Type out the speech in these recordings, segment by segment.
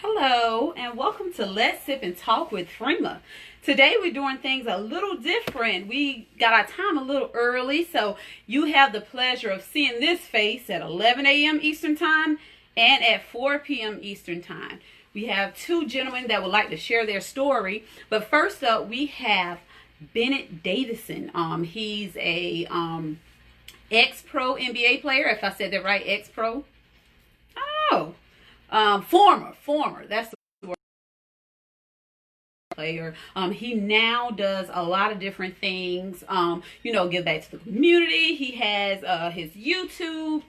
Hello and welcome to Let's Sip and Talk with Freema. Today we're doing things a little different. We got our time a little early, so you have the pleasure of seeing this face at 11 a.m. Eastern Time and at 4 p.m. Eastern Time. We have two gentlemen that would like to share their story, but first up we have Bennett Davison. He's a ex-pro NBA player, if I said that right, ex-pro. Oh. Former. That's the word. Player. He now does a lot of different things. Give back to the community. He has his YouTube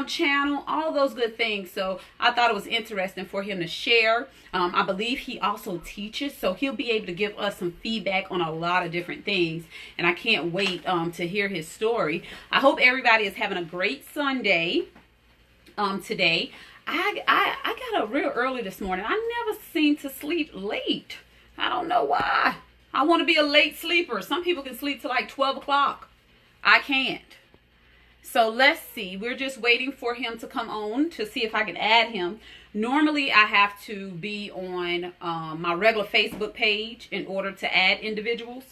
channel, all those good things. So I thought it was interesting for him to share. I believe he also teaches, so he'll be able to give us some feedback on a lot of different things. And I can't wait to hear his story. I hope everybody is having a great Sunday today. I got up real early this morning. I never seem to sleep late. I don't know why. I want to be a late sleeper. Some people can sleep till like 12 o'clock. I can't. So let's see. We're just waiting for him to come on to see if I can add him. Normally, I have to be on my regular Facebook page in order to add individuals.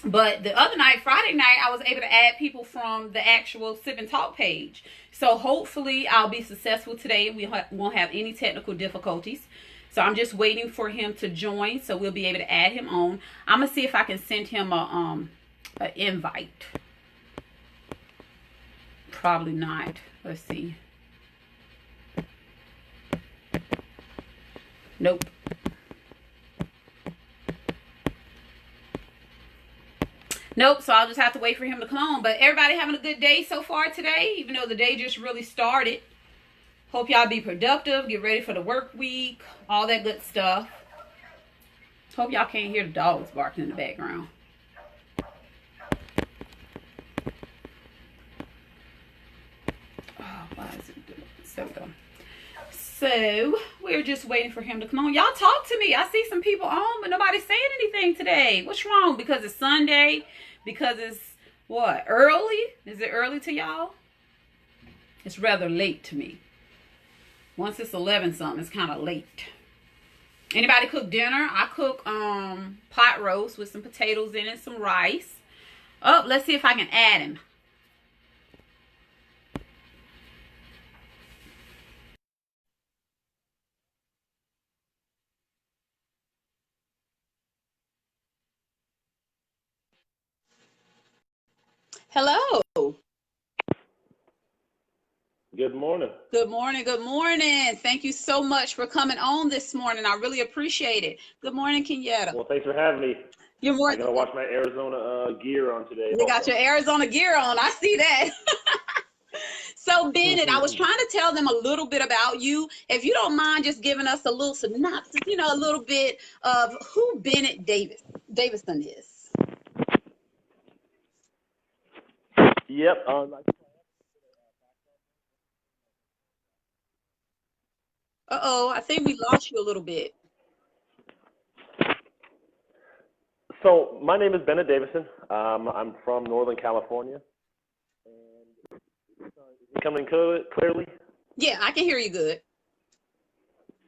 But the other night, Friday night, I was able to add people from the actual Sip and Talk page. So hopefully I'll be successful today. We won't have any technical difficulties. So I'm just waiting for him to join so we'll be able to add him on. I'm going to see if I can send him an invite. Probably not. Let's see. Nope. Nope, so I'll just have to wait for him to come on. But everybody having a good day so far today, even though the day just really started. Hope y'all be productive, get ready for the work week, all that good stuff. Hope y'all can't hear the dogs barking in the background. Oh, why is it doing it? So we go. So we're just waiting for him to come on. Y'all talk to me. I see some people on, but nobody's saying anything today. What's wrong? Because it's Sunday? Because it's what? Early? Is it early to y'all? It's rather late to me. Once it's 11 something, it's kind of late. Anybody cook dinner? I cook pot roast with some potatoes in it, some rice. Oh, let's see if I can add him. Hello. Good morning. Good morning. Good morning. Thank you so much for coming on this morning. I really appreciate it. Good morning, Kenyatta. Well, thanks for having me. You're more. I gotta watch my Arizona gear on today. You got your Arizona gear on. I see that. So, Bennett, I was trying to tell them a little bit about you. If you don't mind just giving us a little synopsis, a little bit of who Bennett Davison is. Yep. Uh-oh, I think we lost you a little bit. So my name is Bennett Davison. I'm from Northern California. And is it coming clearly? Yeah, I can hear you good.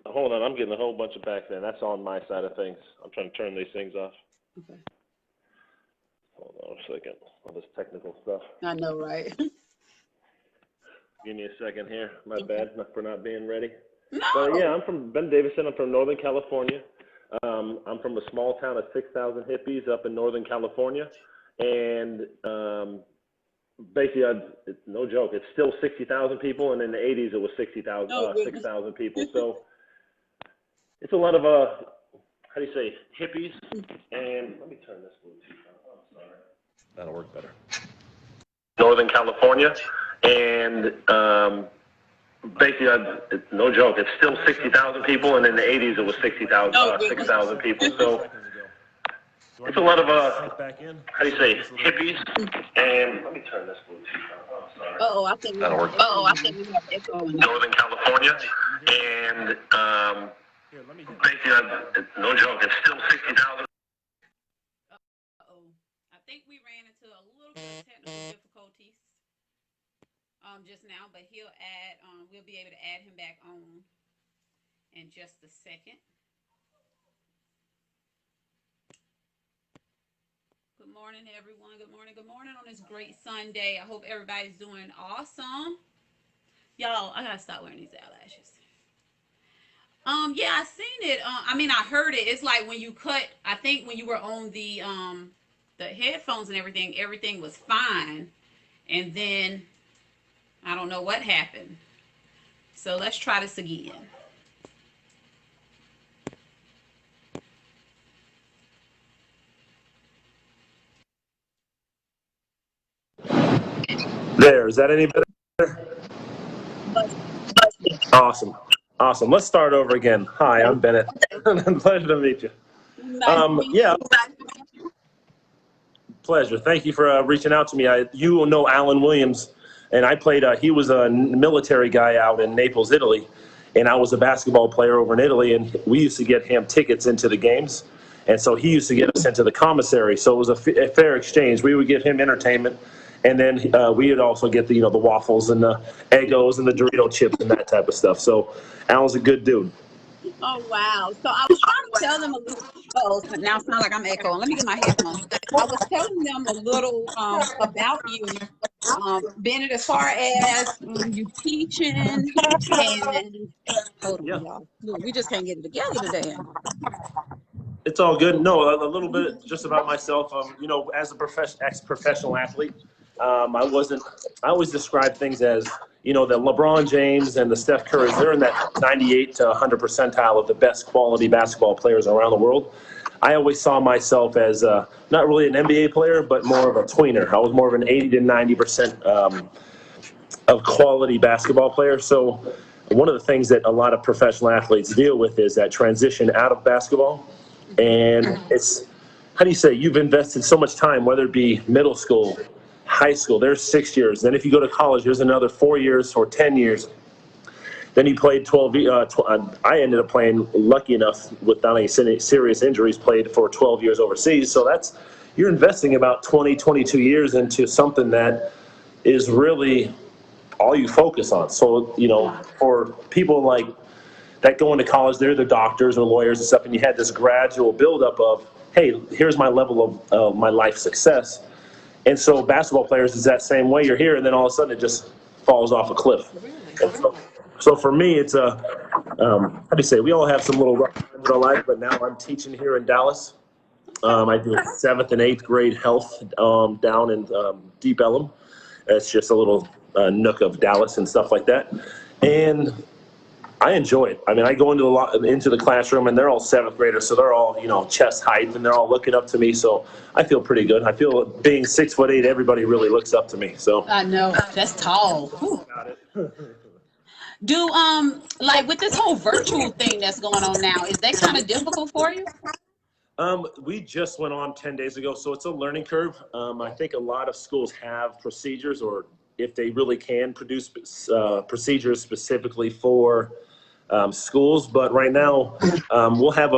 Hold on, I'm getting a whole bunch of back there. That's on my side of things. I'm trying to turn these things off. Okay. Hold on a second. All this technical stuff. I know, right? Give me a second here. My bad for not being ready. No. But yeah, I'm from Ben Davison. I'm from Northern California. I'm from a small town of 6,000 hippies up in Northern California. And basically, it's no joke, it's still 60,000 people. And in the 80s, it was 6,000 people. So it's a lot of, how do you say, hippies. And let me turn this Bluetooth on. Oh, sorry. That'll work better. Northern California. And basically, it's no joke, it's still 60,000 people, and in the 80s it was 6,000 people. So it's a lot of, how do you say, hippies. And let me turn this Bluetooth on. Oh, sorry. Uh-oh, I think that'll work. I think we have echo. Northern California. And basically, it's no joke, it's still 60,000. Uh-oh, I think we ran into a little bit of technical difficulties. Just now, but we'll be able to add him back on. in just a second. Good morning, everyone. Good morning. Good morning on this great Sunday. I hope everybody's doing awesome. Y'all, I gotta stop wearing these eyelashes. Yeah, I seen it. I mean, I heard it. It's like when you cut. I think when you were on the headphones and everything, everything was fine, and then I don't know what happened. So let's try this again. There, is that any better? Awesome. Awesome. Let's start over again. Hi, I'm Bennett. Pleasure to meet you. Nice to meet Yeah, you. pleasure. Thank you for reaching out to me. You know Alan Williams, and I played, he was a military guy out in Naples, Italy, and I was a basketball player over in Italy, and we used to get him tickets into the games, and so he used to get us into the commissary, so it was a fair exchange. We would give him entertainment, and then we would also get the, the waffles and the Eggos and the Dorito chips and that type of stuff. So Alan's a good dude. Oh wow! So I was trying to tell them a little. Oh, now it sounds like I'm echoing. Let me get my headphones. I was telling them a little about you, Bennett, as far as you teaching, and hold on, Yeah. y'all. Look, we just can't get it together today. It's all good. No, a little bit just about myself. As a ex-professional athlete, I wasn't. I always describe things as, the LeBron James and the Steph Currys. They're in that 98 to 100 percentile of the best quality basketball players around the world. I always saw myself as not really an NBA player, but more of a tweener. I was more of an 80 to 90% of quality basketball player. So one of the things that a lot of professional athletes deal with is that transition out of basketball. And it's, how do you say, you've invested so much time, whether it be middle school, high school, there's 6 years. Then if you go to college, there's another 4 years or 10 years. Then you played 12. I ended up playing, lucky enough, without any serious injuries, played for 12 years overseas. So you're investing about 20, 22 years into something that is really all you focus on. So, for people like that go into college, they're the doctors or lawyers and stuff, and you had this gradual buildup of, hey, here's my level of my life success. And so basketball players is that same way. You're here, and then all of a sudden it just falls off a cliff. And so for me, it's how do you say, we all have some little rough times in our life, but now I'm teaching here in Dallas. I do 7th and 8th grade health down in Deep Ellum. It's just a little nook of Dallas and stuff like that. And I enjoy it. I mean, I go into the classroom, and they're all 7th graders, so they're all, chest height, and they're all looking up to me. So I feel pretty good. I feel being 6'8", everybody really looks up to me. So I know that's tall. got it. Do like with this whole virtual thing that's going on now, is that kind of difficult for you? We just went on 10 days ago, so it's a learning curve. I think a lot of schools have procedures, or if they really can produce procedures specifically for schools. But right now, we'll have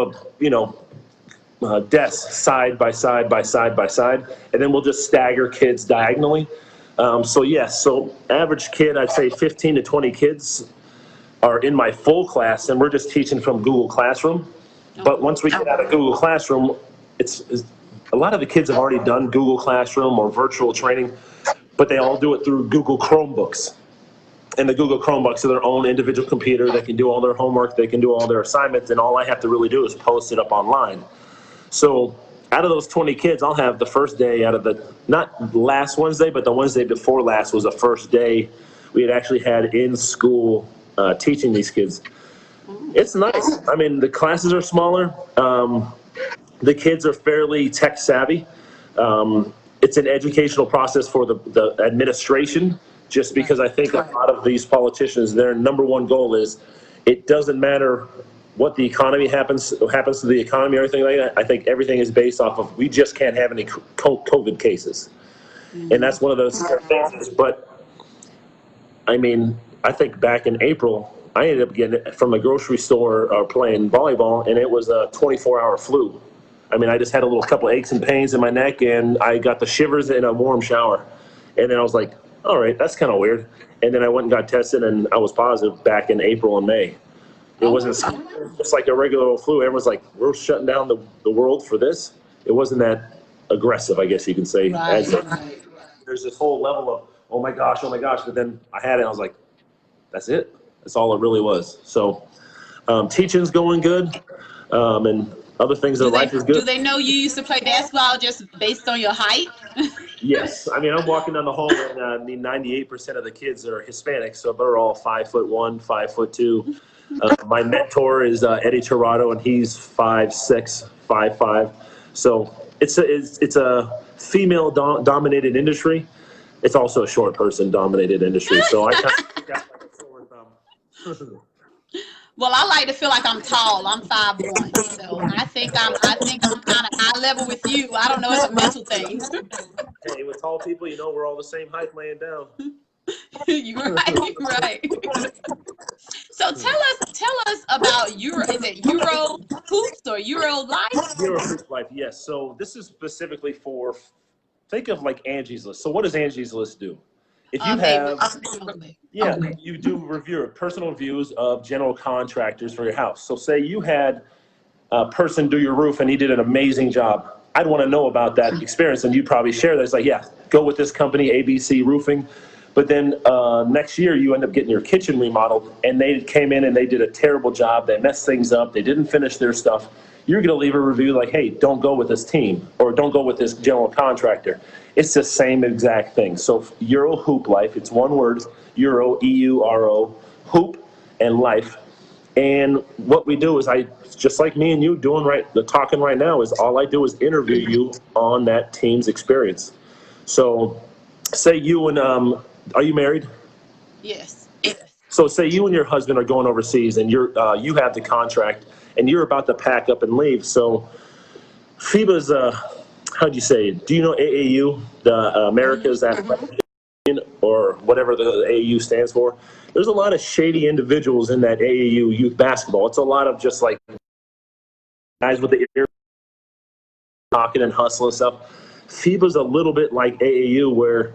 desks side by side by side by side, and then we'll just stagger kids diagonally. So average kid, I'd say 15 to 20 kids are in my full class, and we're just teaching from Google Classroom. But once we get out of Google Classroom, it's a lot of the kids have already done Google Classroom or virtual training, but they all do it through Google Chromebooks. And the Google Chromebooks are their own individual computer. They can do all their homework, they can do all their assignments, and all I have to really do is post it up online. So out of those 20 kids, I'll have the first day out of not last Wednesday, but the Wednesday before last was the first day we had actually had in school teaching these kids. It's nice. I mean, the classes are smaller. The kids are fairly tech savvy. It's an educational process for the administration, just because I think a lot of these politicians, their number one goal is, it doesn't matter what the economy happens to the economy or anything like that. I think everything is based off of, we just can't have any COVID cases. And that's one of those things. But I mean, I think back in April, I ended up getting it from a grocery store playing volleyball, and it was a 24-hour flu. I mean, I just had a little couple aches and pains in my neck, and I got the shivers in a warm shower. And then I was like, all right, that's kind of weird. And then I went and got tested, and I was positive back in April and May. It wasn't just like a regular old flu. Everyone's like, we're shutting down the world for this. It wasn't that aggressive, I guess you can say. Right, right. There's this whole level of, oh my gosh. But then I had it, and I was like, that's it. That's all it really was. So teaching's going good, and other things in life is good. Do they know you used to play basketball just based on your height? Yes. I mean, I'm walking down the hall, and 98% of the kids are Hispanic, so they're all 5'1", 5'2". My mentor is Eddie Tirado, and he's 5'6", 5'5". So it's a female dominated industry. It's also a short person dominated industry. So I kind of got like a short thumb. Well, I like to feel like I'm tall. I'm 5'1", so I think I'm kind of eye level with you. I don't know, it's a mental thing. Hey, with tall people, we're all the same height laying down. You're right. So tell us about Euro. Is it Euro Hoops or Euro Life? Euro Hoops Life, yes. So this is specifically for, think of like Angie's List. So what does Angie's List do? If you have, you do personal reviews of general contractors for your house. So say you had a person do your roof and he did an amazing job. I'd want to know about that experience, and you'd probably share that. It's like, yeah, go with this company, ABC Roofing. But then next year you end up getting your kitchen remodeled, and they came in and they did a terrible job. They messed things up. They didn't finish their stuff. You're going to leave a review like, hey, don't go with this team, or don't go with this general contractor. It's the same exact thing. So Euro Hoop Life, it's one word, Euro, E-U-R-O, Hoop and Life. And what we do is just like me and you talking right now, is all I do is interview you on that team's experience. So say you and, are you married? Yes. So say you and your husband are going overseas, and you have the contract and you're about to pack up and leave. So FIBA's, how'd you say it? Do you know AAU, the America's Athletic Union, or whatever the AAU stands for? There's a lot of shady individuals in that AAU youth basketball. It's a lot of just like guys with the ear talking and hustle and stuff. FIBA's a little bit like AAU, where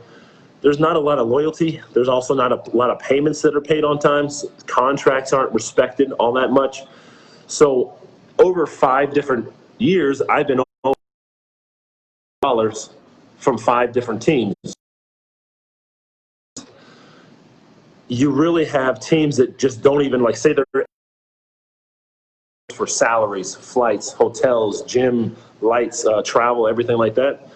there's not a lot of loyalty. There's also not a lot of payments that are paid on time. Contracts aren't respected all that much. So over 5 different years, I've been dollars from 5 different teams. You really have teams that just don't even say they're for salaries, flights, hotels, gym, lights, travel, everything like that.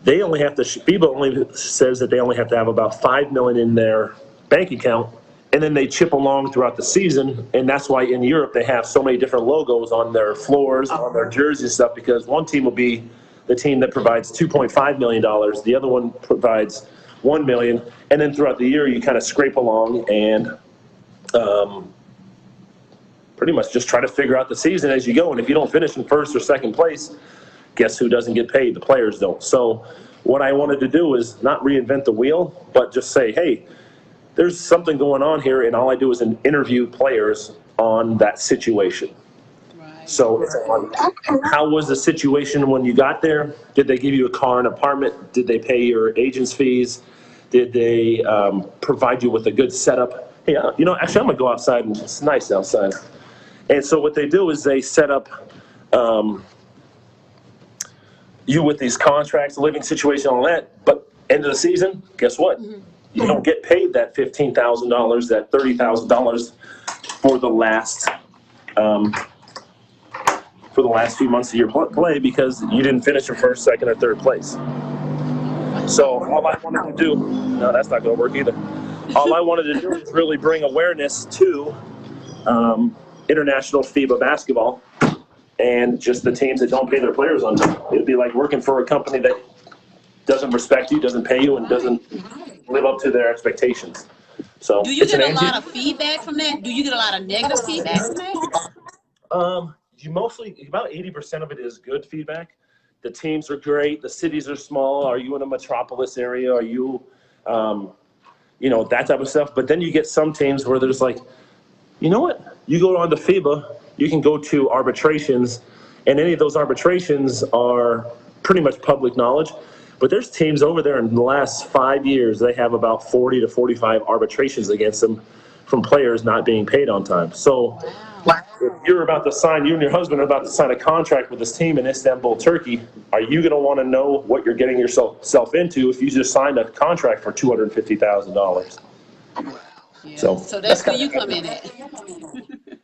They only have to, FIBA only says that they only have to have about $5 million in their bank account, and then they chip along throughout the season. And that's why in Europe they have so many different logos on their floors, on their jerseys and stuff, because one team will be the team that provides $2.5 million. The other one provides $1 million. And then throughout the year, you kind of scrape along and pretty much just try to figure out the season as you go. And if you don't finish in first or second place, guess who doesn't get paid? The players don't. So what I wanted to do is not reinvent the wheel, but just say, hey, there's something going on here, and all I do is interview players on that situation. Right. So how was the situation when you got there? Did they give you a car and apartment? Did they pay your agent's fees? Did they provide you with a good setup? Hey, actually, I'm going to go outside, and it's nice outside. And so what they do is they set up you with these contracts, living situation, all that. But end of the season, guess what? Mm-hmm. You don't get paid that $15,000, that $30,000 for the last few months of your play, because you didn't finish in first, second, or third place. So all I wanted to do, no, that's not going to work either. All I wanted to do is really bring awareness to international FIBA basketball and just the teams that don't pay their players on time. It'd be like working for a company that doesn't respect you, doesn't pay you, and doesn't live up to their expectations. So do you get a lot of feedback from that? Do you get a lot of negative feedback from that? You mostly, about 80% of it is good feedback. The teams are great. The cities are small. Are you in a metropolis area? Are you, that type of stuff. But then you get some teams where there's like, you know what? You go on to FIBA, you can go to arbitrations, and any of those arbitrations are pretty much public knowledge. But there's teams over there in the last 5 years, they have about 40 to 45 arbitrations against them from players not being paid on time. So if you're about to sign, you and your husband are about to sign a contract with this team in Istanbul, Turkey, are you going to want to know what you're getting yourself into if you just signed a contract for $250,000? Yeah. So That's where you come in at.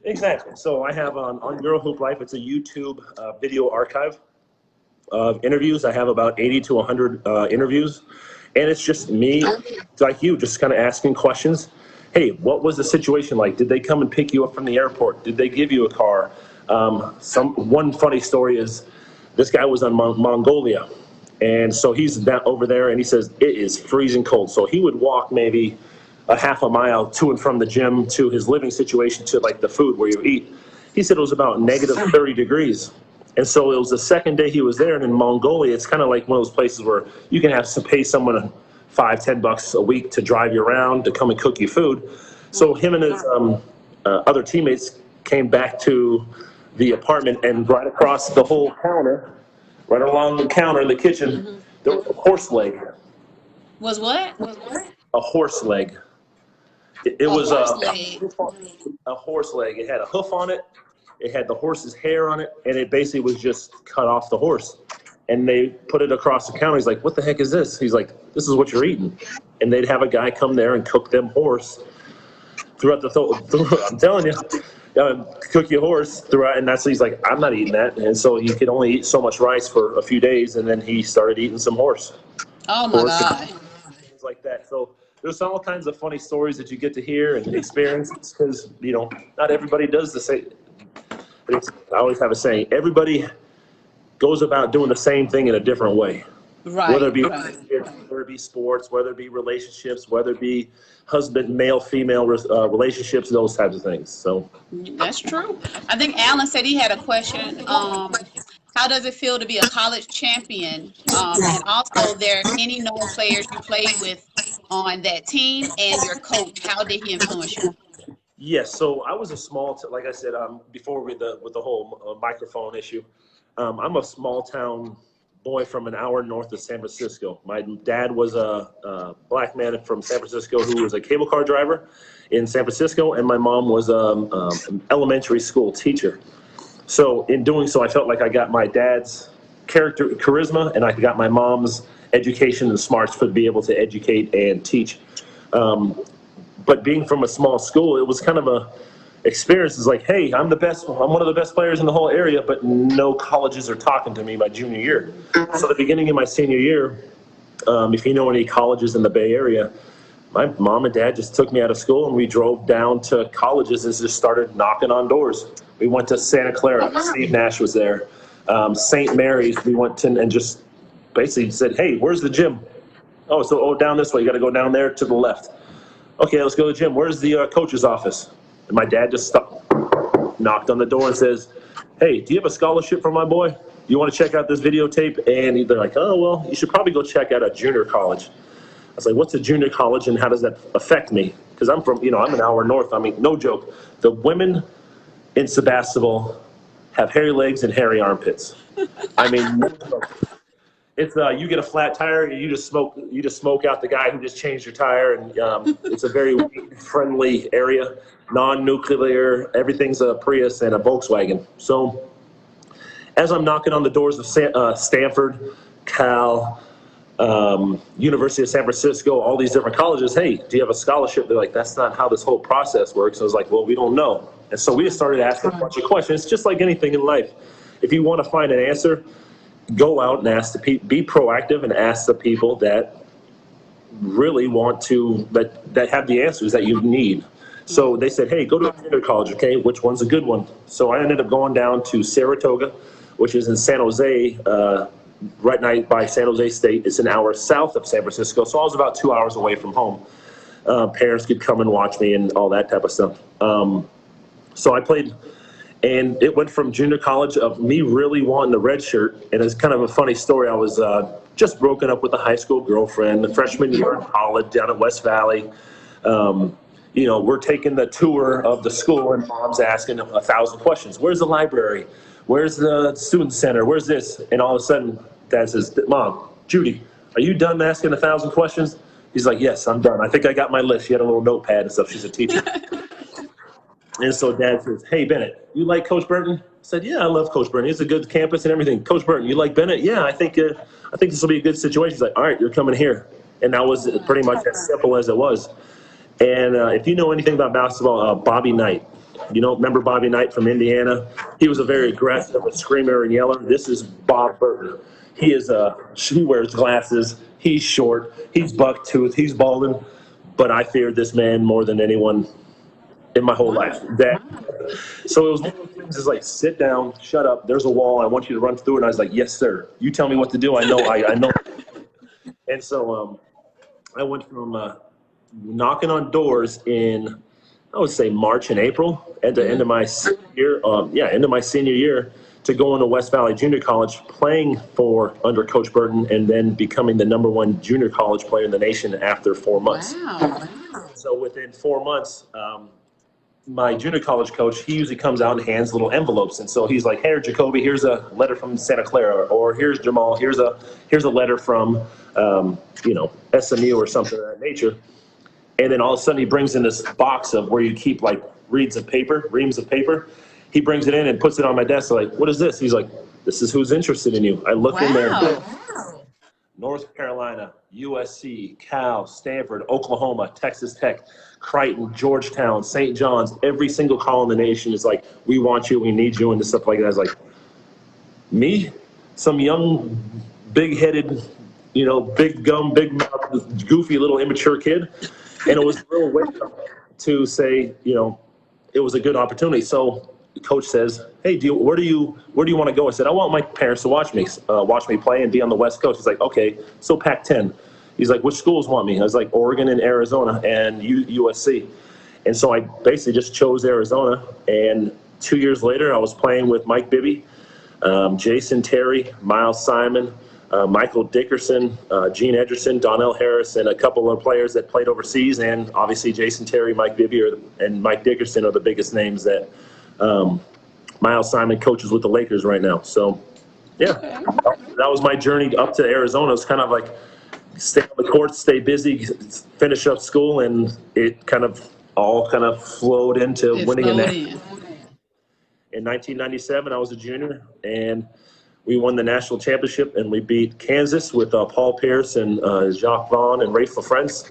Exactly. So I have on Euro Hoop Life, it's a YouTube video archive of interviews. I have about 80 to 100 interviews, and it's just me, like you, just kind of asking questions. Hey, what was the situation like? Did they come and pick you up from the airport? Did they give you a car? One funny story is this guy was on Mongolia, and so he's down over there, and he says it is freezing cold. So he would walk maybe a half a mile to and from the gym to his living situation to like the food where you eat. He said it was about negative 30 degrees. And so it was the second day he was there, and in Mongolia, it's kind of like one of those places where you can have to pay someone $5-10 a week to drive you around to come and cook you food. So him and his other teammates came back to the apartment, and right across the whole counter, right along the counter in the kitchen, there was a horse leg. Was what? A horse leg. It was leg. a horse leg. It had a hoof on it. It had the horse's hair on it, and it basically was just cut off the horse. And they put it across the counter. He's like, what the heck is this? He's like, this is what you're eating. And they'd have a guy come there and cook them horse throughout I'm telling you, cook your horse throughout. And he's like, I'm not eating that. And so you could only eat so much rice for a few days, and then he started eating some horse. Oh, my God. Things like that. So there's all kinds of funny stories that you get to hear and experience because, not everybody does the same. I always have a saying, everybody goes about doing the same thing in a different way. Right. Whether it be sports, whether it be relationships, whether it be husband, male, female relationships, those types of things. So that's true. I think Alan said he had a question. How does it feel to be a college champion? And also, there any known players you played with on that team, and your coach, how did he influence you? Yes, so I was like I said, before with the whole microphone issue, I'm a small town boy from an hour north of San Francisco. My dad was a black man from San Francisco who was a cable car driver in San Francisco, and my mom was an elementary school teacher. So in doing so, I felt like I got my dad's charisma, and I got my mom's education and smarts to be able to educate and teach. But being from a small school, it was kind of a experience. It's like, hey, I'm one of the best players in the whole area, but no colleges are talking to me my junior year. So the beginning of my senior year, if you know any colleges in the Bay Area, my mom and dad just took me out of school, and we drove down to colleges and just started knocking on doors. We went to Santa Clara. Steve Nash was there. St. Mary's, we went to and just basically said, hey, where's the gym? Down this way. You got to go down there to the left. Okay, let's go to the gym. Where's the coach's office? And my dad just knocked on the door and says, hey, do you have a scholarship for my boy? You want to check out this videotape? And they're like, oh, well, you should probably go check out a junior college. I was like, what's a junior college, and how does that affect me? Because I'm I'm an hour north. I mean, no joke. The women in Sebastopol have hairy legs and hairy armpits. I mean, no joke. It's you get a flat tire, and you just smoke out the guy who just changed your tire, and it's a very friendly area, non-nuclear. Everything's a Prius and a Volkswagen. So as I'm knocking on the doors of Stanford, Cal, University of San Francisco, all these different colleges, hey, do you have a scholarship? They're like, that's not how this whole process works. I was like, well, we don't know. And so we just started asking a bunch of questions. It's just like anything in life. If you want to find an answer, go out and ask be proactive and ask the people that really want to, that have the answers that you need. So they said, hey, go to a junior college, okay? Which one's a good one? So I ended up going down to Saratoga, which is in San Jose, right by San Jose State. It's an hour south of San Francisco, so I was about 2 hours away from home. Parents could come and watch me and all that type of stuff. So I played, and it went from junior college of me really wanting the red shirt, and it's kind of a funny story. I was just broken up with a high school girlfriend, the freshman year in college down at West Valley. We're taking the tour of the school, and mom's asking 1,000 questions. Where's the library? Where's the student center? Where's this? And all of a sudden, dad says, Mom, Judy, are you done asking 1,000 questions? He's like, yes, I'm done. I think I got my list. She had a little notepad and stuff. She's a teacher. And so Dad says, hey, Bennett, you like Coach Burton? I said, yeah, I love Coach Burton. He's a good campus and everything. Coach Burton, you like Bennett? Yeah, I think this will be a good situation. He's like, all right, you're coming here. And that was pretty much as simple as it was. And if you know anything about basketball, Bobby Knight, remember Bobby Knight from Indiana? He was a very aggressive, a screamer and yeller. This is Bob Burton. He wears glasses. He's short. He's buck-toothed. He's balding. But I feared this man more than anyone in my whole life. So it was one of those things, is like, sit down, shut up. There's a wall. I want you to run through it. And I was like, yes, sir. You tell me what to do. I know. I know. And so I went from knocking on doors in, I would say, March and April at the end of my senior year, end of my senior year, to going to West Valley Junior College, playing under Coach Burton, and then becoming the #1 junior college player in the nation after 4 months. Wow. So within 4 months, my junior college coach, he usually comes out and hands little envelopes. And so he's like, hey, Jacoby, here's a letter from Santa Clara, or here's Jamal, here's a letter from, SMU or something of that nature. And then all of a sudden he brings in this box of where you keep like reams of paper. He brings it in and puts it on my desk. Like, what is this? He's like, this is who's interested in you. I look in there. North Carolina, USC, Cal, Stanford, Oklahoma, Texas Tech, Creighton, Georgetown, St. John's. Every single call in the nation is like, we want you, we need you, and stuff like that. I was like, me? Some young, big-headed, big gum, big mouth, goofy little immature kid. And it was a real wake up to say, it was a good opportunity. So the coach says, hey, where do you want to go? I said, I want my parents to watch me play and be on the West Coast. He's like, okay, so Pac-10. He's like, which schools want me? I was like, Oregon and Arizona and USC. And so I basically just chose Arizona. And 2 years later, I was playing with Mike Bibby, Jason Terry, Miles Simon, Michael Dickerson, Gene Edgerson, Donnell Harris, and a couple of players that played overseas. And obviously Jason Terry, Mike Bibby, and Mike Dickerson are the biggest names that Miles Simon coaches with the Lakers right now. So, yeah, that was my journey up to Arizona. It's kind of like stay on the court, stay busy, finish up school, and it all flowed into winning a national. In 1997, I was a junior, and we won the national championship, and we beat Kansas with Paul Pierce and Jacques Vaughn and Rafe LaFrentz.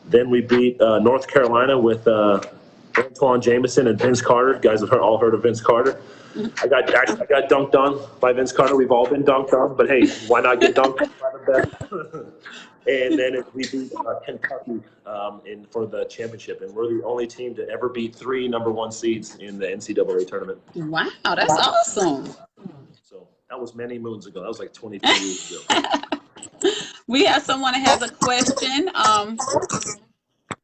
Then we beat North Carolina with Antoine Jameson and Vince Carter. You guys have all heard of Vince Carter. I got dunked on by Vince Carter. We've all been dunked on, but hey, why not get dunked on by the best? And then we beat Kentucky for the championship, and we're the only team to ever beat 3 #1 seeds in the NCAA tournament. Wow, that's awesome. So that was many moons ago. That was like 23 years ago. We have someone that has a question.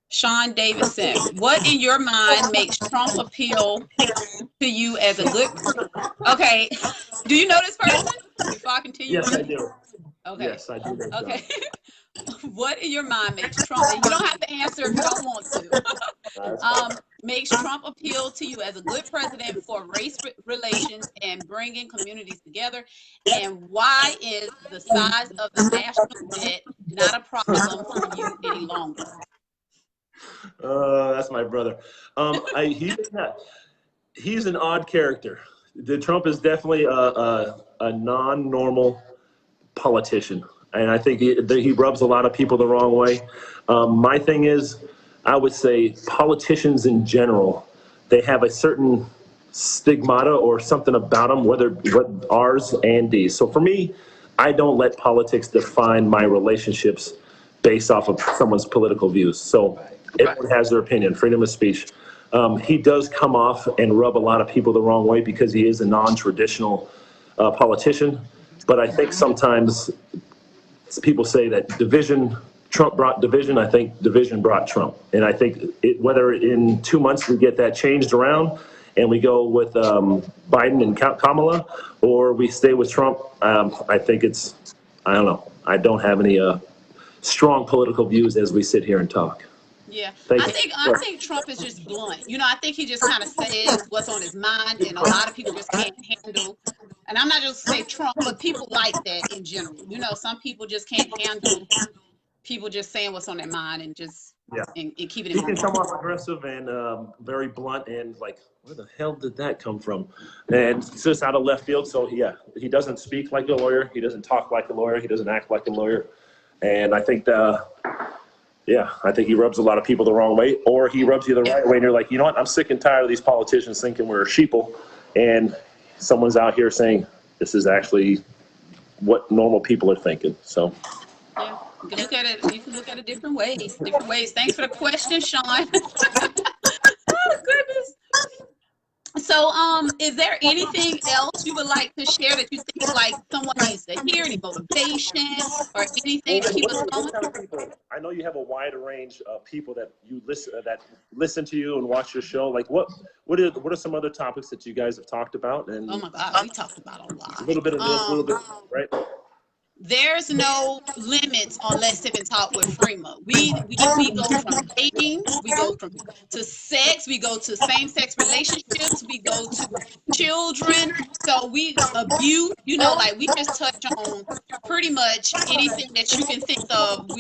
Sean Davison, what in your mind makes Trump appeal to you as a good? Okay, do you know this person? Before I continue. Yes, I do. Okay. Yes, I do. Okay. What in your mind makes Trump? And you don't have to answer if you don't want to. Makes Trump appeal to you as a good president for race relations and bringing communities together? And why is the size of the national debt not a problem for you any longer? That's my brother. He's an odd character. Trump is definitely a non-normal politician, and I think he rubs a lot of people the wrong way. My thing is, I would say politicians in general, they have a certain stigmata or something about them, whether R's and D's. So for me, I don't let politics define my relationships based off of someone's political views. So everyone has their opinion, freedom of speech. He does come off and rub a lot of people the wrong way because he is a non-traditional politician. But I think sometimes people say that Trump brought division. I think division brought Trump. And I think whether in 2 months we get that changed around and we go with Biden and Kamala, or we stay with Trump, I think I don't know. I don't have any strong political views as we sit here and talk. Yeah, I think Trump is just blunt. I think he just kind of says what's on his mind, and a lot of people just can't handle. And I'm not just say Trump, but people like that in general. Some people just can't handle people just saying what's on their mind and just and keeping it He can moving. come off aggressive and very blunt and like, where the hell did that come from? And it's just out of left field. So he doesn't speak like a lawyer. He doesn't talk like a lawyer. He doesn't act like a lawyer. And I think I think he rubs a lot of people the wrong way, or he rubs you the right way. And you're like, you know what? I'm sick and tired of these politicians thinking we're a sheeple. And someone's out here saying this is actually what normal people are thinking. So. Yeah, you can look at it. You can look at it different ways. Different ways. Thanks for the question, Sean. Oh goodness. So, is there anything else you would like to share that you think like someone needs to hear? Any motivation or anything to keep us going? What kind of people? I know you have a wide range of people that you listen to you and watch your show. Like, what are some other topics that you guys have talked about? And Oh my God, we talked about a lot. a little bit of this, a little bit, right? There's no limits on Let's Sip and Talk with Freema. We go from dating, we go to sex, we go to same-sex relationships, we go to children. So we abuse, like we just touch on pretty much anything that you can think of.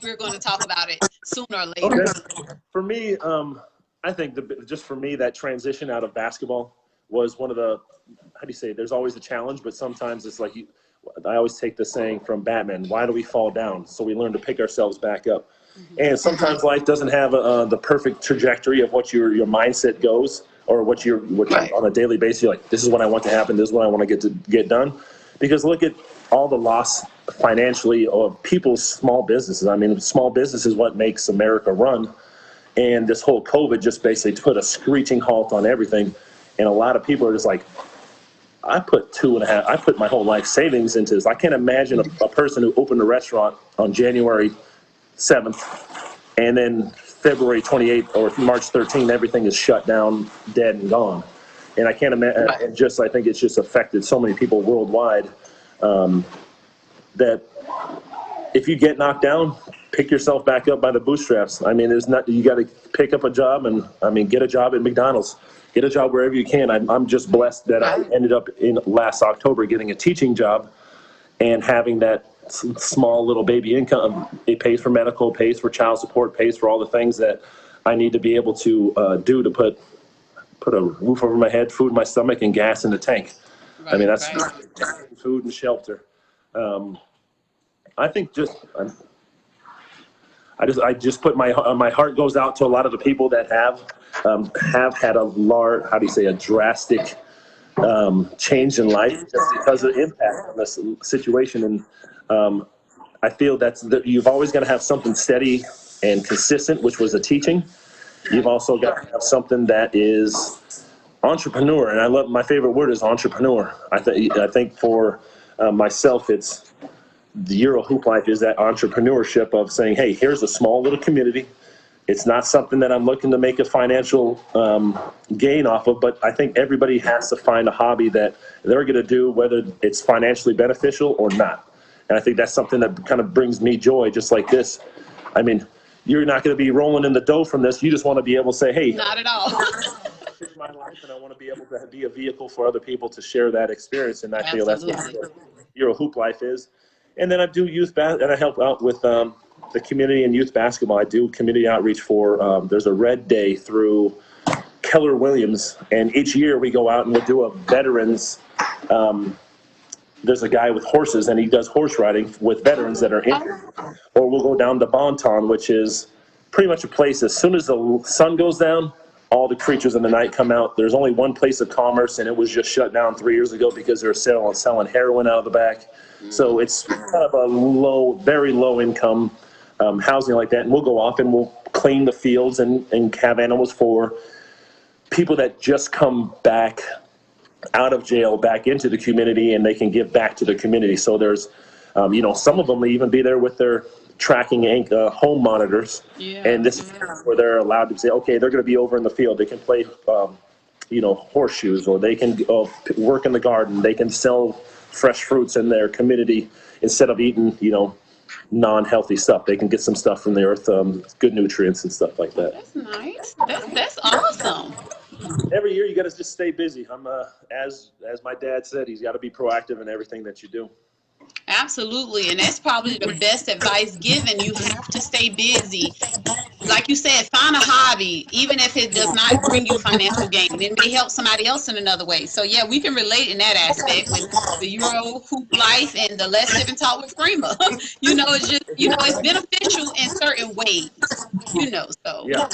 We're going to talk about it sooner or later. Okay. For me, I think just for me, that transition out of basketball was one of the, how do you say, there's always a challenge, but sometimes it's like I always take the saying from Batman, why do we fall down? So we learn to pick ourselves back up. And sometimes life doesn't have the perfect trajectory of what your mindset goes, or what on a daily basis. You're like, this is what I want to happen. This is what I want to get done. Because look at all the loss financially of people's small businesses. I mean, small business is what makes America run. And this whole COVID just basically put a screeching halt on everything. And a lot of people are just like, I put my whole life savings into this. I can't imagine a person who opened a restaurant on January 7th and then February 28th or March 13th, everything is shut down, dead and gone. And I can't imagine, I think it's just affected so many people worldwide, that if you get knocked down, pick yourself back up by the bootstraps. I mean, you got to pick up a job and get a job at McDonald's. Get a job wherever you can. I'm just blessed that I ended up in last October getting a teaching job and having that small little baby income. It pays for medical, pays for child support, pays for all the things that I need to be able to do to put a roof over my head, food in my stomach, and gas in the tank. Right, I mean, that's food and shelter. I think I just put my heart goes out to a lot of the people that have had a drastic change in life just because of the impact on this situation. And I feel that you've always got to have something steady and consistent, which was the teaching. You've also got to have something that is entrepreneur, and my favorite word is entrepreneur. I think for myself, it's the Euro Hoop Life is that entrepreneurship of saying, hey, here's a small little community. It's not something that I'm looking to make a financial gain off of, but I think everybody has to find a hobby that they're going to do, whether it's financially beneficial or not. And I think that's something that kind of brings me joy, just like this. I mean, you're not going to be rolling in the dough from this. You just want to be able to say, hey, not at all. It's my life, and I want to be able to be a vehicle for other people to share that experience. And I feel that's what Euro Hoop Life is. And then I do and I help out with the community and youth basketball. I do community outreach for, there's a Red Day through Keller Williams. And each year we go out and we'll do a veterans, there's a guy with horses and he does horse riding with veterans that are injured. Or we'll go down to Bonton, which is pretty much a place as soon as the sun goes down, all the creatures in the night come out. There's only one place of commerce, and it was just shut down 3 years ago because they're selling heroin out of the back. So it's kind of a very low income housing like that. And we'll go off and we'll clean the fields and have animals for people that just come back out of jail, back into the community, and they can give back to the community. So there's, some of them may even be there with their tracking home monitors. Yeah. And this is where they're allowed to say, okay, they're going to be over in the field. They can play, horseshoes, or they can work in the garden. They can sell fresh fruits in their community instead of eating, non-healthy stuff. They can get some stuff from the earth, good nutrients and stuff like that. That's nice. That's awesome. Every year you got to just stay busy. I'm as my dad said, he's got to be proactive in everything that you do. Absolutely. And that's probably the best advice given. You have to stay busy. Like you said, find a hobby, even if it does not bring you financial gain. It may help somebody else in another way. So yeah, we can relate in that aspect with the Euro hoop life and the Let's Sip and Talk with Freema. It's just, it's beneficial in certain ways. So Yeah.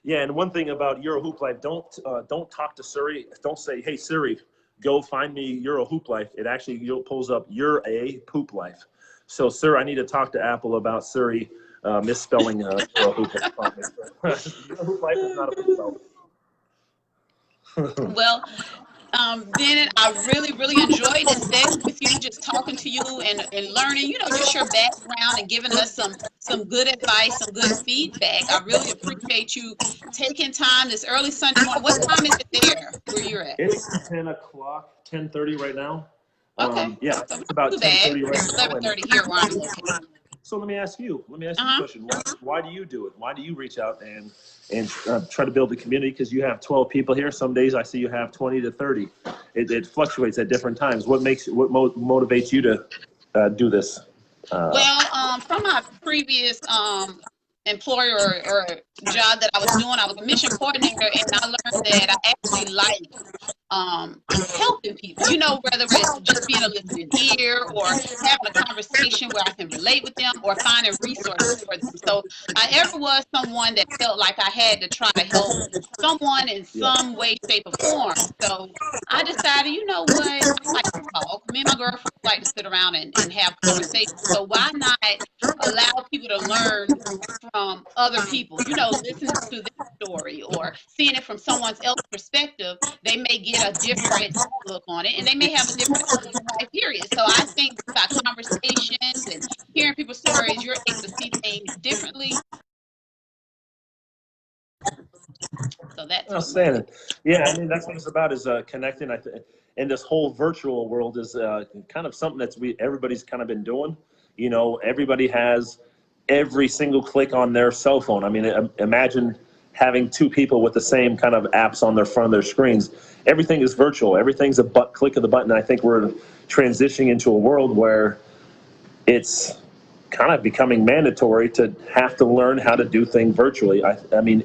Yeah, and one thing about Euro Hoop Life, don't talk to Siri. Don't say, "Hey Siri, go find me Euro Hoop Life." It actually pulls up "You're a Poop Life." So, sir, I need to talk to Apple about Siri misspelling Euro Hoop Life. Euro Hoop Life is not a poop life. well, Bennett, I really, really enjoyed this session with you, just talking to you and learning, just your background and giving us some good advice, some good feedback. I really appreciate you taking time this early Sunday morning. What time is it there where you're at? It's 10 o'clock, 10:30 right now. Okay. Yeah, So it's about not too bad. 10:30 right It's now. 11:30 here where I'm located. So let me ask you a Uh-huh. question. Why do you do it? Why do you reach out and try to build a community? Because you have 12 people here. Some days I see you have 20 to 30. It fluctuates at different times. What motivates you to do this? Well, from my previous employer or job that I was doing, I was a mission coordinator, and I learned that I actually like helping people, whether it's just being a listening ear or having a conversation where I can relate with them or finding resources for them. So I ever was someone that felt like I had to try to help someone in Yeah. some way, shape, or form. So I decided, you know what, I like to talk. Me and my girlfriend like to sit around and have conversations. So why not allow people to learn from other people, listening to their story or seeing it from someone else's perspective. They may get a different outlook on it and they may have a different outlook in life, period. So I think by conversations and hearing people's stories, you're able to see things differently. So that's what motivates. Outstanding. Yeah, I mean that's what it's about is connecting. And this whole virtual world is kind of something everybody's kind of been doing. Everybody has every single click on their cell phone. I mean, imagine having two people with the same kind of apps on their front of their screens. Everything is virtual. Everything's a click of the button. I think we're transitioning into a world where it's kind of becoming mandatory to have to learn how to do things virtually. I mean,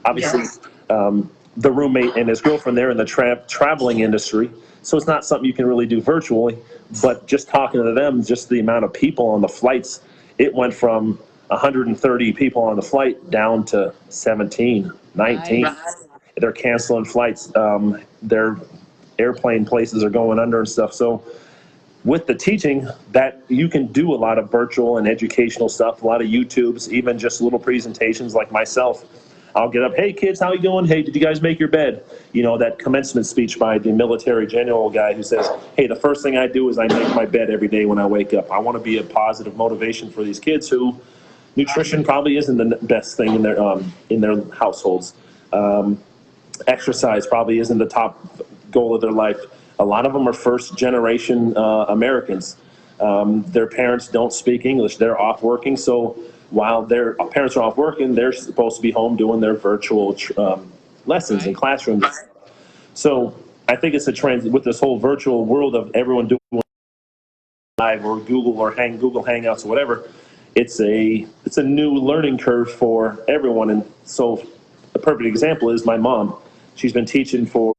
obviously, the roommate and his girlfriend, they're in the traveling industry, so it's not something you can really do virtually. But just talking to them, just the amount of people on the flights, it went from 130 people on the flight down to 17, 19. Right. They're canceling flights. Their airplane places are going under and stuff. So with the teaching, that you can do a lot of virtual and educational stuff, a lot of YouTubes, even just little presentations like myself. I'll get up, "Hey kids, how you doing? Hey, did you guys make your bed?" That commencement speech by the military general guy who says, "Hey, the first thing I do is I make my bed every day when I wake up." I want to be a positive motivation for these kids who nutrition probably isn't the best thing in their households. Exercise probably isn't the top goal of their life. A lot of them are first generation Americans. Their parents don't speak English. They're off working. So while their parents are off working, they're supposed to be home doing their virtual lessons in classrooms. So I think it's a trend with this whole virtual world of everyone doing Live or Google or Google Hangouts or whatever. It's a new learning curve for everyone. And so a perfect example is my mom. She's been teaching for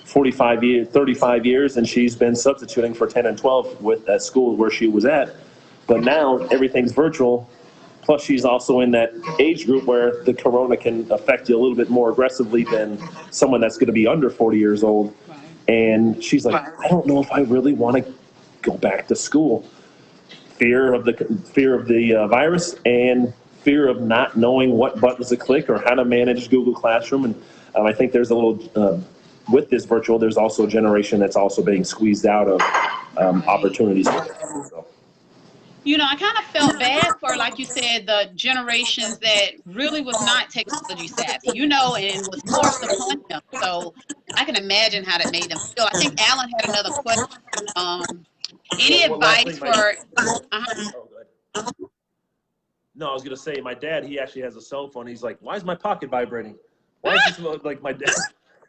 45 years, 35 years, and she's been substituting for 10 and 12 with that school where she was at. But now everything's virtual. Plus, she's also in that age group where the corona can affect you a little bit more aggressively than someone that's going to be under 40 years old. Right. And she's like, "I don't know if I really want to go back to school." Fear of the virus and fear of not knowing what buttons to click or how to manage Google Classroom. And I think there's a little with this virtual. There's also a generation that's also being squeezed out of opportunities. So. I kind of felt bad for, like you said, the generations that really was not technology savvy, and was forced upon them. So I can imagine how that made them feel. I think Alan had another question. Any advice for? Uh-huh. No, I was gonna say my dad. He actually has a cell phone. He's like, "Why is my pocket vibrating? Why is this like my dad?"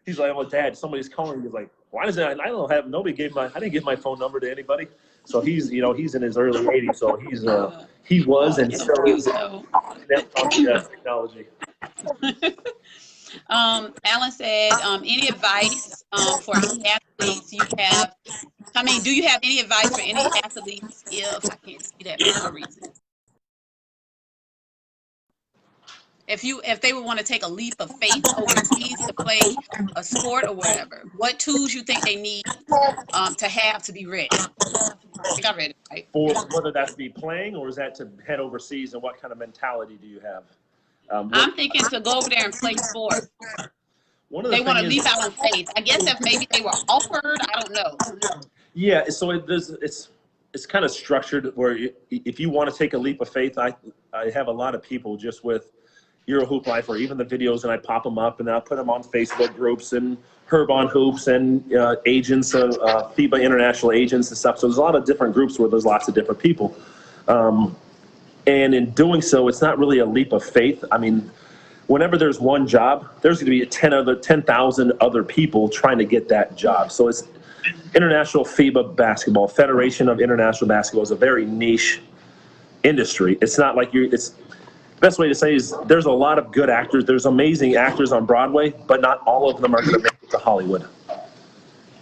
He's like, oh, Dad, somebody's calling. He's like, why does that? I didn't give my phone number to anybody. So he's in his early 80s. So he was and It's so still cute is though. technology. Alan said, any advice for any athletes you have? I mean, do you have any advice for any athletes if I can't see that for some reason? If they would want to take a leap of faith overseas to play a sport or whatever, what tools you think they need to be ready? I think I read it right. For whether that to be playing or is that to head overseas, and what kind of mentality do you have? I'm thinking to go over there and play sport. They want to leap out on faith. I guess if maybe they were offered, I don't know. Yeah, so it's kind of structured where if you want to take a leap of faith, I have a lot of people just with Euro Hoop Life or even the videos, and I pop them up and I'll put them on Facebook groups and Herb on Hoops and agents of FIBA international agents and stuff. So there's a lot of different groups where there's lots of different people. And in doing so, it's not really a leap of faith. I mean, whenever there's one job, there's going to be 10,000 other people trying to get that job. So it's International FIBA Basketball, Federation of International Basketball, is a very niche industry. It's not like it's the best way to say is there's a lot of good actors. There's amazing actors on Broadway, but not all of them are going to make it to Hollywood.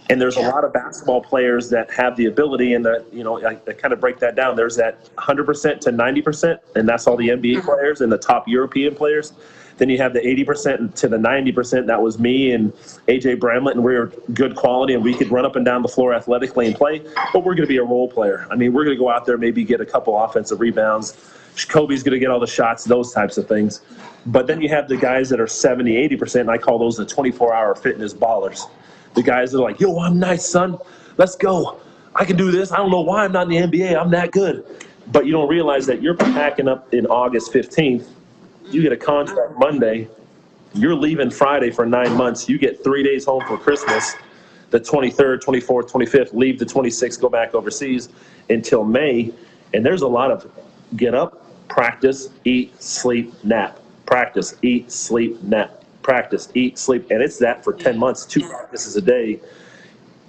And there's a lot of basketball players that have the ability, and I kind of break that down. There's that 100% to 90%, and that's all the NBA players and the top European players. Then you have the 80% to the 90%. That was me and AJ Bramlett, and we were good quality, and we could run up and down the floor athletically and play. But we're going to be a role player. I mean, we're going to go out there, maybe get a couple offensive rebounds. Kobe's going to get all the shots, those types of things. But then you have the guys that are 70, 80%, and I call those the 24-hour fitness ballers. The guys that are like, yo, I'm nice, son. Let's go. I can do this. I don't know why I'm not in the NBA. I'm that good. But you don't realize that you're packing up in August 15th. You get a contract Monday. You're leaving Friday for 9 months. You get 3 days home for Christmas, the 23rd, 24th, 25th, leave the 26th, go back overseas until May. And there's a lot of get up, practice, eat, sleep, nap. Practice, eat, sleep, nap. Practice, eat, sleep. And it's that for 10 months, 2 practices a day.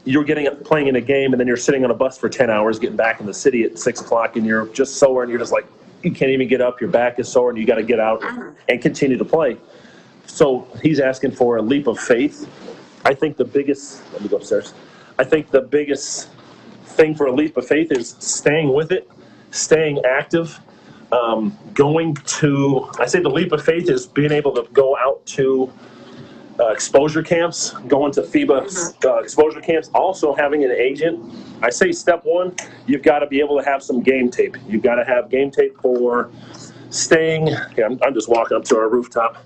You're playing in a game, and then you're sitting on a bus for 10 hours, getting back in the city at 6 o'clock, and you're just sore, and you're just like, you can't even get up, your back is sore, and you got to get out and continue to play. So he's asking for a leap of faith. I think let me go upstairs. I think the biggest thing for a leap of faith is staying with it, staying active, I say the leap of faith is being able to go out to exposure camps, going to FIBA exposure camps, also having an agent. I say step one, you've got to be able to have some game tape. You've got to have game tape for staying, I'm just walking up to our rooftop,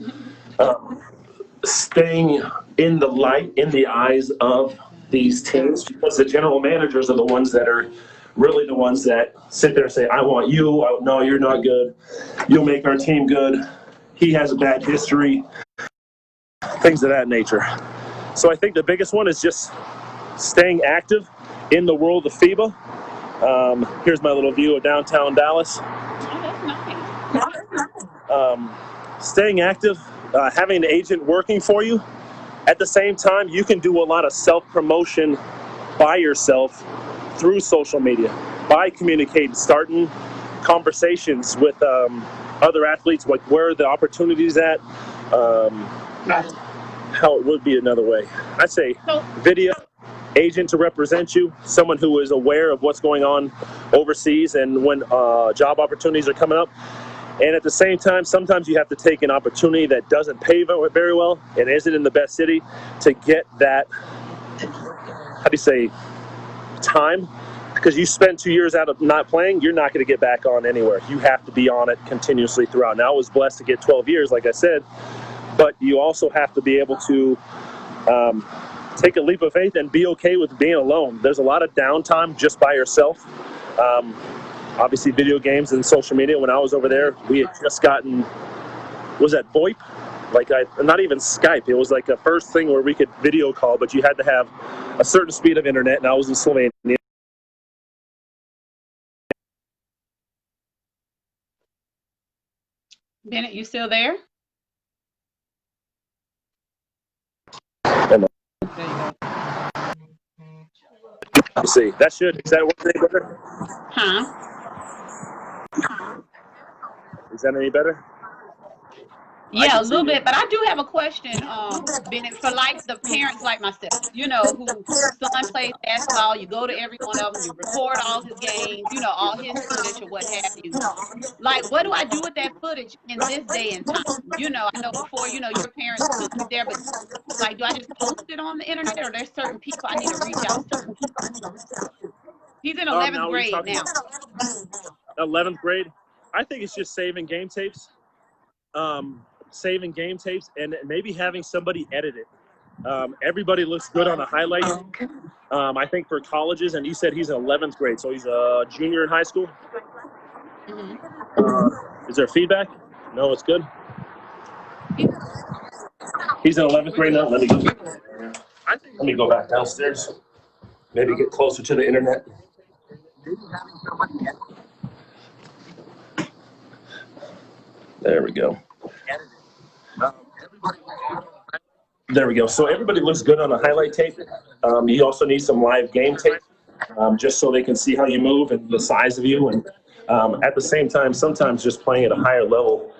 staying in the light, in the eyes of these teams, because the general managers are the ones that are really the ones that sit there and say, I want you, no, you're not good, you'll make our team good, he has a bad history, things of that nature. So I think the biggest one is just staying active in the world of FIBA. Here's my little view of downtown Dallas. Oh, that's nice. Staying active, having an agent working for you. At the same time, you can do a lot of self-promotion by yourself through social media, by communicating, starting conversations with other athletes, like where are the opportunities at, how it would be another way. I'd say video, agent to represent you, someone who is aware of what's going on overseas and when job opportunities are coming up. And at the same time, sometimes you have to take an opportunity that doesn't pay very well and isn't in the best city to get that, time. Because you spend 2 years out of not playing, you're not going to get back on anywhere. You have to be on it continuously throughout. Now, I was blessed to get 12 years, like I said, but you also have to be able to take a leap of faith and be okay with being alone. There's a lot of downtime just by yourself. Obviously, video games and social media. When I was over there, we had just gotten, was that VoIP? Not even Skype. It was like a first thing where we could video call, but you had to have a certain speed of internet, and I was in Slovenia. Bennett, you still there? And Let's see. That should. Is that working any better? Huh? Is that any better? Yeah, a little bit, but I do have a question, Bennett, for like the parents like myself, you know, who son plays basketball, you go to every one of them, you record all his games, you know, all his footage or what have you. Like, what do I do with that footage in this day and time? You know, I know before, you know, your parents took you there, but like, do I just post it on the internet, or there's certain people I need to reach out to? He's in 11th grade now. 11th grade. I think it's just saving game tapes. Saving game tapes and maybe having somebody edit it. Everybody looks good on a highlight. I think for colleges, and you said he's in 11th grade, so he's a junior in high school. Mm-hmm. Is there feedback? No, it's good. He's in 11th grade now. Let me go back downstairs. Maybe get closer to the internet. There we go. There we go. So everybody looks good on a highlight tape. You also need some live game tape, just so they can see how you move and the size of you. And at the same time, sometimes just playing at a higher level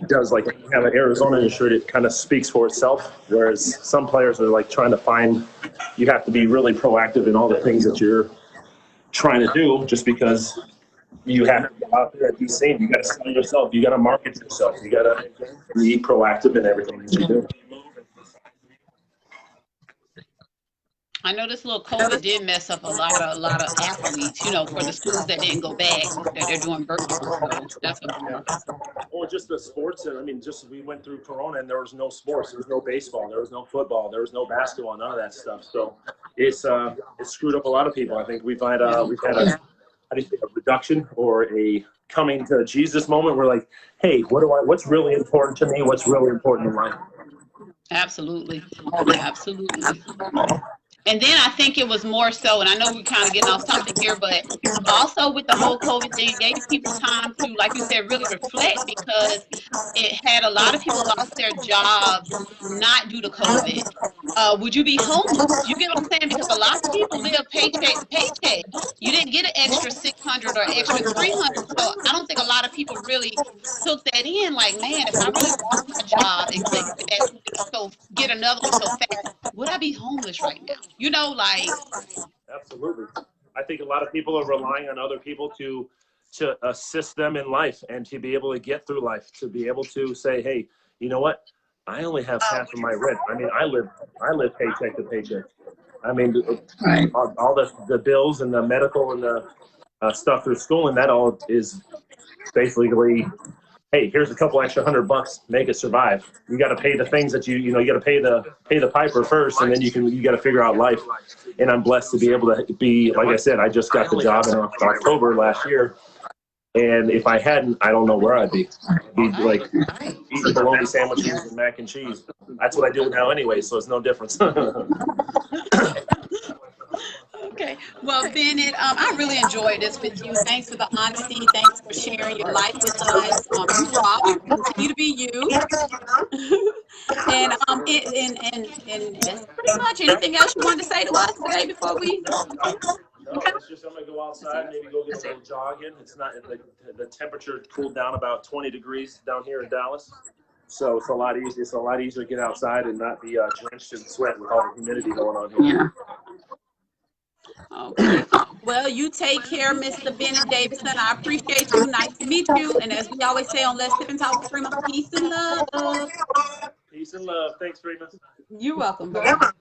does, like, you have an Arizona shirt, it kind of speaks for itself. Whereas some players are like trying to find, you have to be really proactive in all the things that you're trying to do, just because you have to go out there and be seen. You got to sell yourself. You got to market yourself. You got to be proactive in everything that you do. I know this little COVID did mess up a lot of athletes, you know, for the schools that didn't go back, that they're doing virtual. So that's a bummer. Or just the sports. I mean, just we went through Corona and there was no sports. There was no baseball. There was no football. There was no basketball. None of that stuff. So it's screwed up a lot of people. I think we've had a how do you say, a reduction or a coming to Jesus moment. We're like, hey, what's really important to me? What's really important in life? Absolutely. Absolutely. And then I think it was more so, and I know we're kind of getting off topic here, but also with the whole COVID thing, it gave people time to, like you said, really reflect, because it had a lot of people lost their jobs not due to COVID. Would you be homeless? You get what I'm saying? Because a lot of people live paycheck to paycheck. You didn't get an extra 600 or extra 300. So I don't think a lot of people really took that in. Like, man, if I really lost my job and couldn't get another one so fast, would I be homeless right now? You know, like. Absolutely. I think a lot of people are relying on other people to assist them in life and to be able to get through life, to be able to say, hey, you know what? I only have half of my rent. I mean, I live paycheck to paycheck. I mean, all the bills and the medical and the stuff through school, and that all is basically, hey, here's a couple extra $100, make it survive. You got to pay the things that you got to pay the piper first, and then you got to figure out life. And I'm blessed to be able to be, like I said, I just got the job in October last year. And if I hadn't, I don't know where I'd be. I'd be like eating bologna sandwiches and mac and cheese. That's what I do now anyway, so it's no difference. Okay. Well, Bennett, I really enjoyed this with you. Thanks for the honesty. Thanks for sharing your life with us. You rock. Continue to be you. And that's pretty much. Anything else you wanted to say to us today before we? No, it's just I'm gonna go outside, maybe go get a little jogging. It's not the temperature cooled down about 20 degrees down here in Dallas, so it's a lot easier. It's a lot easier to get outside and not be drenched in sweat with all the humidity going on here. Yeah. Okay. Well, you take care, Mr. Bennett Davison. I appreciate you. Nice to meet you. And as we always say on Let's Sip and Talk, Freeman, peace and love. Peace and love. Thanks, Freeman. You're welcome. Bye.